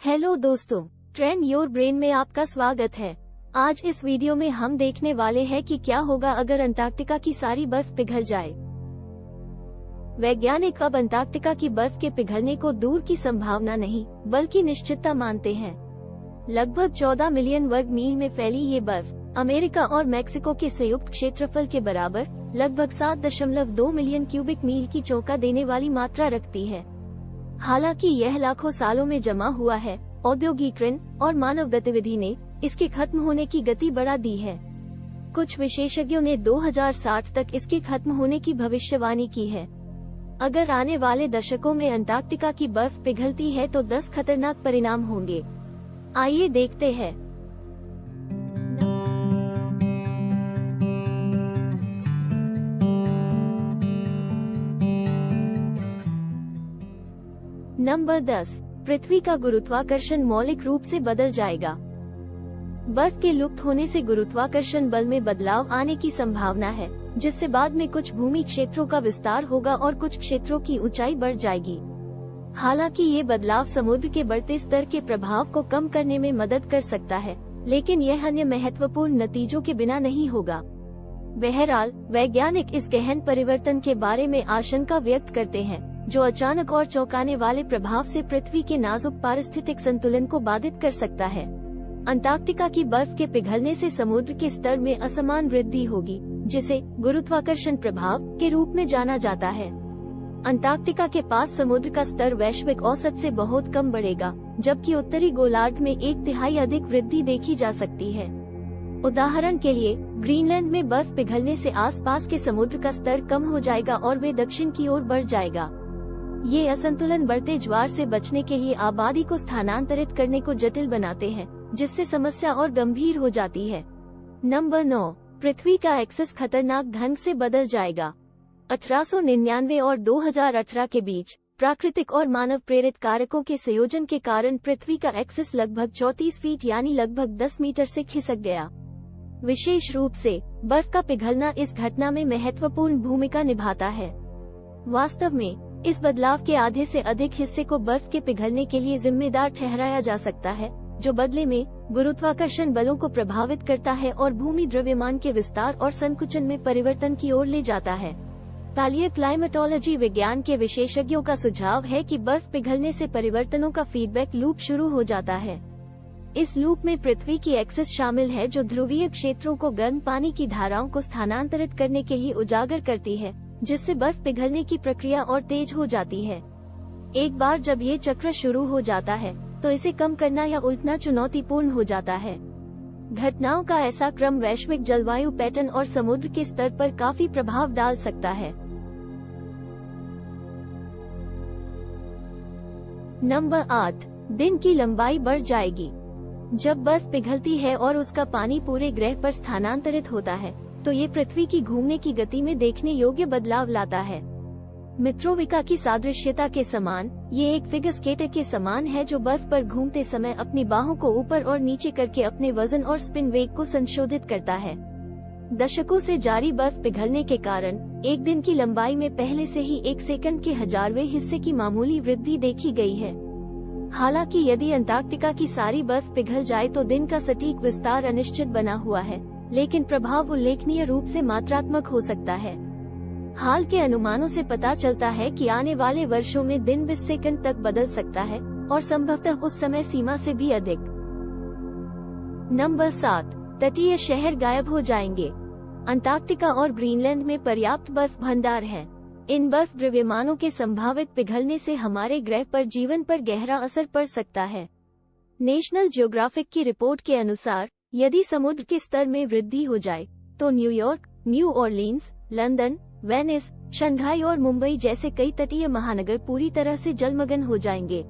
Hello दोस्तों, trend your brain में आपका स्वागत है। आज इस वीडियो में हम देखने वाले हैं कि क्या होगा अगर अंटार्कटिका की सारी बर्फ पिघल जाए। वैज्ञानिक अब अंटार्कटिका की बर्फ के पिघलने को दूर की संभावना नहीं बल्कि निश्चितता मानते हैं। लगभग 14 मिलियन वर्ग मील में फैली ये बर्फ अमेरिका और मैक्सिको के संयुक्त क्षेत्रफल के बराबर लगभग 7.2 मिलियन क्यूबिक मील की चौंका देने वाली मात्रा रखती है। हालांकि यह लाखों सालों में जमा हुआ है, औद्योगिकरण और मानव गतिविधि ने इसके खत्म होने की गति बढ़ा दी है। कुछ विशेषज्ञों ने 2060 तक इसके खत्म होने की भविष्यवाणी की है। अगर आने वाले दशकों में अंटार्कटिका की बर्फ पिघलती है तो 10 खतरनाक परिणाम होंगे। आइए देखते हैं। नंबर 10, पृथ्वी का गुरुत्वाकर्षण मौलिक रूप से बदल जाएगा। बर्फ के लुप्त होने से गुरुत्वाकर्षण बल में बदलाव आने की संभावना है, जिससे बाद में कुछ भूमि क्षेत्रों का विस्तार होगा और कुछ क्षेत्रों की ऊंचाई बढ़ जाएगी। हालांकि ये बदलाव समुद्र के बढ़ते स्तर के प्रभाव को कम करने में मदद कर सकता है, लेकिन यह अन्य महत्वपूर्ण नतीजों के बिना नहीं होगा। बहरहाल, वैज्ञानिक इस गहन परिवर्तन के बारे में आशंका व्यक्त करते हैं, जो अचानक और चौंकाने वाले प्रभाव से पृथ्वी के नाजुक पारिस्थितिक संतुलन को बाधित कर सकता है। अंटार्कटिका की बर्फ के पिघलने से समुद्र के स्तर में असमान वृद्धि होगी, जिसे गुरुत्वाकर्षण प्रभाव के रूप में जाना जाता है। अंटार्कटिका के पास समुद्र का स्तर वैश्विक औसत से बहुत कम बढ़ेगा, जबकि उत्तरी गोलार्ध में 1/3 अधिक वृद्धि देखी जा सकती है। उदाहरण के लिए, ग्रीनलैंड में बर्फ पिघलने से आसपास के समुद्र का स्तर कम हो जाएगा और वे दक्षिण की ओर बढ़ जाएगा। ये असंतुलन बढ़ते ज्वार से बचने के लिए आबादी को स्थानांतरित करने को जटिल बनाते हैं, जिससे समस्या और गंभीर हो जाती है। नंबर 9, पृथ्वी का एक्सिस खतरनाक ढंग से बदल जाएगा। 1899 और 2018 के बीच प्राकृतिक और मानव प्रेरित कारकों के संयोजन के कारण पृथ्वी का एक्सिस लगभग 34 फीट यानी लगभग 10 मीटर से खिसक गया। विशेष रूप से बर्फ का पिघलना इस घटना में महत्वपूर्ण भूमिका निभाता है। वास्तव में इस बदलाव के आधे से अधिक हिस्से को बर्फ के पिघलने के लिए जिम्मेदार ठहराया जा सकता है, जो बदले में गुरुत्वाकर्षण बलों को प्रभावित करता है और भूमि द्रव्यमान के विस्तार और संकुचन में परिवर्तन की ओर ले जाता है। पैलियोक्लाइमेटोलॉजी विज्ञान के विशेषज्ञों का सुझाव है कि बर्फ पिघलने से परिवर्तनों का फीडबैक लूप शुरू हो जाता है। इस लूप में पृथ्वी की एक्सिस शामिल है, जो ध्रुवीय क्षेत्रों को गर्म पानी की धाराओं को स्थानांतरित करने के लिए उजागर करती है, जिससे बर्फ पिघलने की प्रक्रिया और तेज हो जाती है। एक बार जब ये चक्र शुरू हो जाता है, तो इसे कम करना या उल्टना चुनौतीपूर्ण हो जाता है। घटनाओं का ऐसा क्रम वैश्विक जलवायु पैटर्न और समुद्र के स्तर पर काफी प्रभाव डाल सकता है। नंबर 8, दिन की लंबाई बढ़ जाएगी। जब बर्फ पिघलती है और उसका पानी पूरे ग्रह पर स्थानांतरित होता है, तो ये पृथ्वी की घूमने की गति में देखने योग्य बदलाव लाता है। मित्रोविका की सादृश्यता के समान ये एक फिगर स्केटर के समान है, जो बर्फ पर घूमते समय अपनी बाहों को ऊपर और नीचे करके अपने वजन और स्पिन वेग को संशोधित करता है। दशकों से जारी बर्फ पिघलने के कारण एक दिन की लंबाई में पहले से ही 1 सेकंड के 1000वें हिस्से की मामूली वृद्धि देखी गई है। हालांकि यदि अंटार्कटिका की सारी बर्फ पिघल जाए तो दिन का सटीक विस्तार अनिश्चित बना हुआ है, लेकिन प्रभाव उल्लेखनीय रूप से मात्रात्मक हो सकता है। हाल के अनुमानों से पता चलता है कि आने वाले वर्षों में दिन 20 सेकंड तक बदल सकता है और संभवतः उस समय सीमा से भी अधिक। नंबर 7, तटीय शहर गायब हो जाएंगे। अंटार्कटिका और ग्रीनलैंड में पर्याप्त बर्फ भंडार हैं। इन बर्फ द्रव्यमानों के संभावित पिघलने से हमारे ग्रह पर जीवन पर गहरा असर पड़ सकता है। नेशनल ज्योग्राफिक की रिपोर्ट के अनुसार, यदि समुद्र के स्तर में वृद्धि हो जाए, तो New York, New Orleans, London, Venice, Shanghai और मुंबई जैसे कई तटीय महानगर पूरी तरह से जलमग्न हो जाएंगे।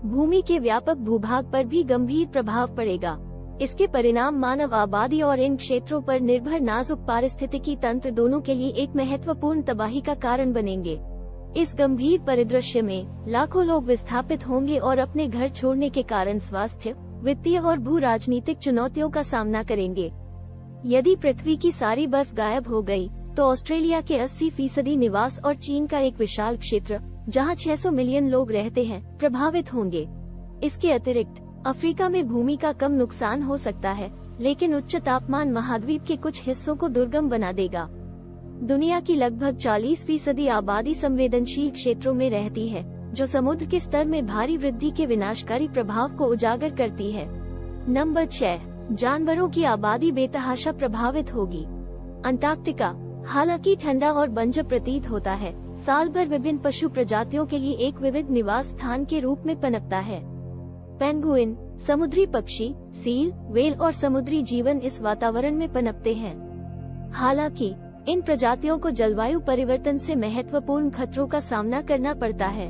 भूमि के व्यापक भूभाग पर भी गंभीर प्रभाव पड़ेगा। इसके परिणाम मानव आबादी और इन क्षेत्रों पर निर्भर नाजुक पारिस्थितिकी तंत्र दोनों के लिए एक महत्वपूर्ण तबाही का कारण बनेंगे। इस गंभीर परिदृश्य में लाखों लोग विस्थापित होंगे और अपने घर छोड़ने के कारण स्वास्थ्य, वित्तीय और भू राजनीतिक चुनौतियों का सामना करेंगे। यदि पृथ्वी की सारी बर्फ गायब हो गई, तो ऑस्ट्रेलिया के 80% निवास और चीन का एक विशाल क्षेत्र, जहां 600 मिलियन लोग रहते हैं, प्रभावित होंगे। इसके अतिरिक्त अफ्रीका में भूमि का कम नुकसान हो सकता है, लेकिन उच्च तापमान महाद्वीप के कुछ हिस्सों को दुर्गम बना देगा। दुनिया की लगभग 40% आबादी संवेदनशील क्षेत्रों में रहती है, जो समुद्र के स्तर में भारी वृद्धि के विनाशकारी प्रभाव को उजागर करती है। नंबर 6, जानवरों की आबादी बेतहाशा प्रभावित होगी। अंटार्कटिका हालांकि ठंडा और बंजर प्रतीत होता है, साल भर विभिन्न पशु प्रजातियों के लिए एक विविध निवास स्थान के रूप में पनपता है। पेंगुइन, समुद्री पक्षी, सील, व्हेल और समुद्री जीवन इस वातावरण में पनपते हैं। हालांकि इन प्रजातियों को जलवायु परिवर्तन से महत्वपूर्ण खतरों का सामना करना पड़ता है।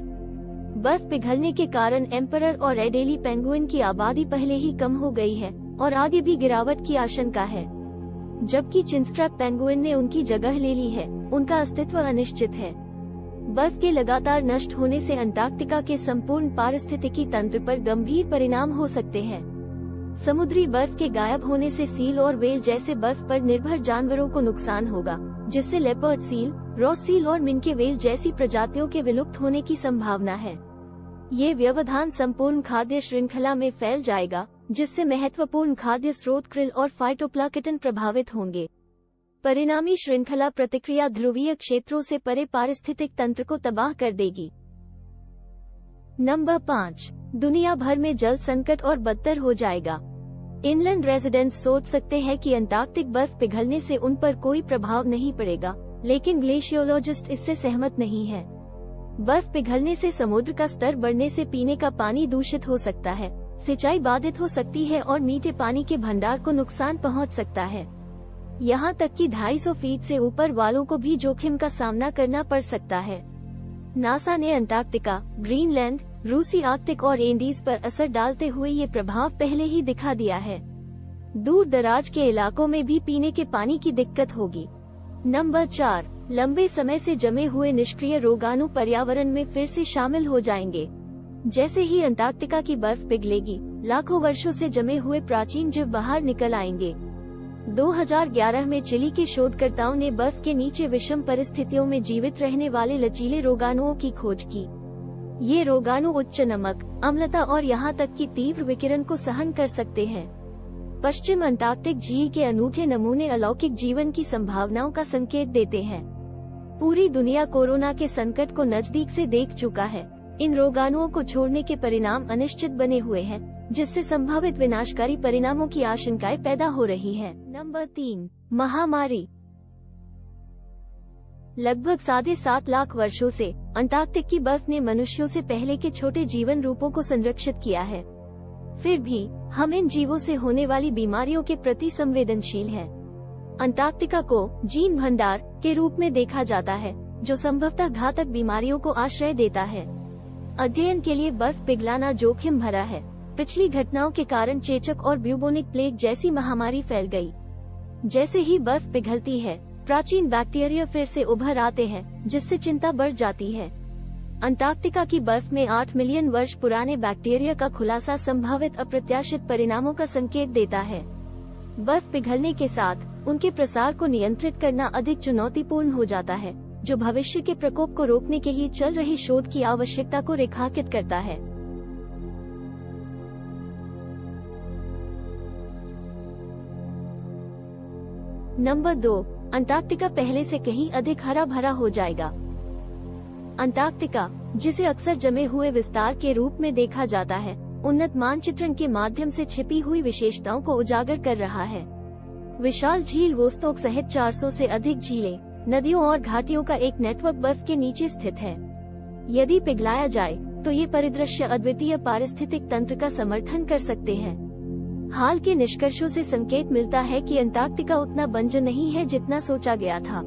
बर्फ पिघलने के कारण एम्परर और एडेली पेंगुइन की आबादी पहले ही कम हो गई है और आगे भी गिरावट की आशंका है, जबकि चिनस्ट्रैप पेंगुइन ने उनकी जगह ले ली है। उनका अस्तित्व अनिश्चित है। बर्फ के लगातार नष्ट होने से अंटार्कटिका के संपूर्ण पारिस्थितिकी तंत्र पर गंभीर परिणाम हो सकते हैं। समुद्री बर्फ के गायब होने से सील और व्हेल जैसे बर्फ पर निर्भर जानवरों को नुकसान होगा, जिससे लेपर्ड सील, रॉस सील और मिनके व्हेल जैसी प्रजातियों के विलुप्त होने की संभावना है। ये व्यवधान संपूर्ण खाद्य श्रृंखला में फैल जाएगा, जिससे महत्वपूर्ण खाद्य स्रोत क्रिल और फाइटोप्लैंक्टन प्रभावित होंगे। परिणामी श्रृंखला प्रतिक्रिया ध्रुवीय क्षेत्रों से परे पारिस्थितिक तंत्र को तबाह कर देगी। नंबर 5, दुनिया भर में जल संकट और बदतर हो जाएगा। इनलैंड रेजिडेंट्स सोच सकते हैं कि अंटार्कटिक बर्फ पिघलने से उन पर कोई प्रभाव नहीं पड़ेगा, लेकिन ग्लेशियोलॉजिस्ट इससे सहमत नहीं है। बर्फ पिघलने से समुद्र का स्तर बढ़ने से पीने का पानी दूषित हो सकता है, सिंचाई बाधित हो सकती है और मीठे पानी के भंडार को नुकसान पहुंच सकता है। यहाँ तक कि 250 फीट से ऊपर वालों को भी जोखिम का सामना करना पड़ सकता है। नासा ने अंटार्कटिका, ग्रीनलैंड, रूसी आर्कटिक और एंडीज पर असर डालते हुए ये प्रभाव पहले ही दिखा दिया है। दूर दराज के इलाकों में भी पीने के पानी की दिक्कत होगी। नंबर 4, लंबे समय से जमे हुए निष्क्रिय रोगाणु पर्यावरण में फिर से शामिल हो जाएंगे। जैसे ही अंटार्कटिका की बर्फ पिघलेगी, लाखों वर्षों से जमे हुए प्राचीन जीव बाहर निकल आएंगे। 2011 में चिली के शोधकर्ताओं ने बर्फ के नीचे विषम परिस्थितियों में जीवित रहने वाले लचीले रोगाणुओं की खोज की। ये रोगाणु उच्च नमक, अम्लता और यहाँ तक कि तीव्र विकिरण को सहन कर सकते हैं। पश्चिम अंटार्कटिक झील के अनूठे नमूने अलौकिक जीवन की संभावनाओं का संकेत देते हैं। पूरी दुनिया कोरोना के संकट को नजदीक से देख चुका है। इन रोगाणुओं को छोड़ने के परिणाम अनिश्चित बने हुए हैं, जिससे संभावित विनाशकारी परिणामों की आशंकाएं पैदा हो रही हैं। नंबर 3, महामारी। लगभग 7.5 लाख वर्षों से अंटार्कटिक की बर्फ ने मनुष्यों से पहले के छोटे जीवन रूपों को संरक्षित किया है। फिर भी हम इन जीवों से होने वाली बीमारियों के प्रति संवेदनशील हैं। अंटार्कटिका को जीन भंडार के रूप में देखा जाता है, जो संभवतः घातक बीमारियों को आश्रय देता है। अध्ययन के लिए बर्फ पिघलाना जोखिम भरा है। पिछली घटनाओं के कारण चेचक और ब्यूबोनिक प्लेग जैसी महामारी फैल गई। जैसे ही बर्फ पिघलती है, प्राचीन बैक्टीरिया फिर से उभर आते हैं, जिससे चिंता बढ़ जाती है। अंटार्कटिका की बर्फ में 8 मिलियन वर्ष पुराने बैक्टीरिया का खुलासा संभावित अप्रत्याशित परिणामों का संकेत देता है। बर्फ पिघलने के साथ उनके प्रसार को नियंत्रित करना अधिक चुनौतीपूर्ण हो जाता है, जो भविष्य के प्रकोप को रोकने के लिए चल रही शोध की आवश्यकता को रेखांकित करता है। नंबर 2, अंटार्कटिका पहले से कहीं अधिक हरा भरा हो जाएगा। अंटार्कटिका, जिसे अक्सर जमे हुए विस्तार के रूप में देखा जाता है, उन्नत मानचित्रण के माध्यम से छिपी हुई विशेषताओं को उजागर कर रहा है। विशाल झील वोस्टोक सहित 400 से अधिक झीलें, नदियों और घाटियों का एक नेटवर्क बर्फ के नीचे स्थित है। यदि पिघलाया जाए तो ये परिदृश्य अद्वितीय पारिस्थितिक तंत्र का समर्थन कर सकते हैं। हाल के निष्कर्षों से संकेत मिलता है कि अंटार्कटिका उतना बंजर नहीं है जितना सोचा गया था।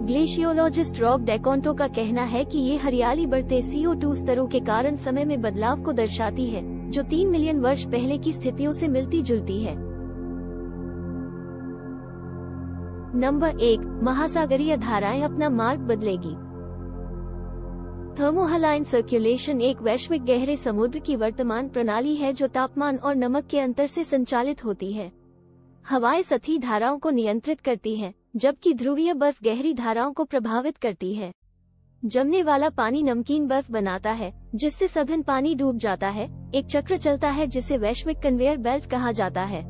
ग्लेशियोलॉजिस्ट रॉब डेकॉन्टो का कहना है कि ये हरियाली बढ़ते CO2 स्तरों के कारण समय में बदलाव को दर्शाती है, जो 3 मिलियन वर्ष पहले की स्थितियों से मिलती जुलती है। नंबर 1, महासागरीय धाराएं अपना मार्ग बदलेगी। थर्मोहलाइन सर्कुलेशन एक वैश्विक गहरे समुद्र की वर्तमान प्रणाली है जो तापमान और नमक के अंतर से संचालित होती है। हवाएं सतही धाराओं को नियंत्रित करती हैं, जबकि ध्रुवीय बर्फ गहरी धाराओं को प्रभावित करती है। जमने वाला पानी नमकीन बर्फ बनाता है, जिससे सघन पानी डूब जाता है। एक चक्र चलता है जिसे वैश्विक कन्वेयर बेल्ट कहा जाता है।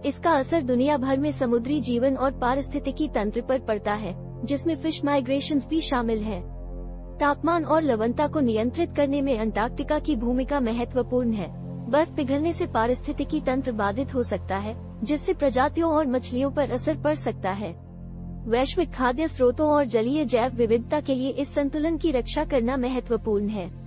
इसका असर दुनिया भर में समुद्री जीवन और पारिस्थितिकी तंत्र पर पड़ता है, जिसमें फिश माइग्रेशंस भी शामिल है। तापमान और लवणता को नियंत्रित करने में अंटार्कटिका की भूमिका महत्वपूर्ण है। बर्फ पिघलने से पारिस्थितिकी तंत्र बाधित हो सकता है, जिससे प्रजातियों और मछलियों पर असर पड़ सकता है। वैश्विक खाद्य स्रोतों और जलीय जैव विविधता के लिए इस संतुलन की रक्षा करना महत्वपूर्ण है।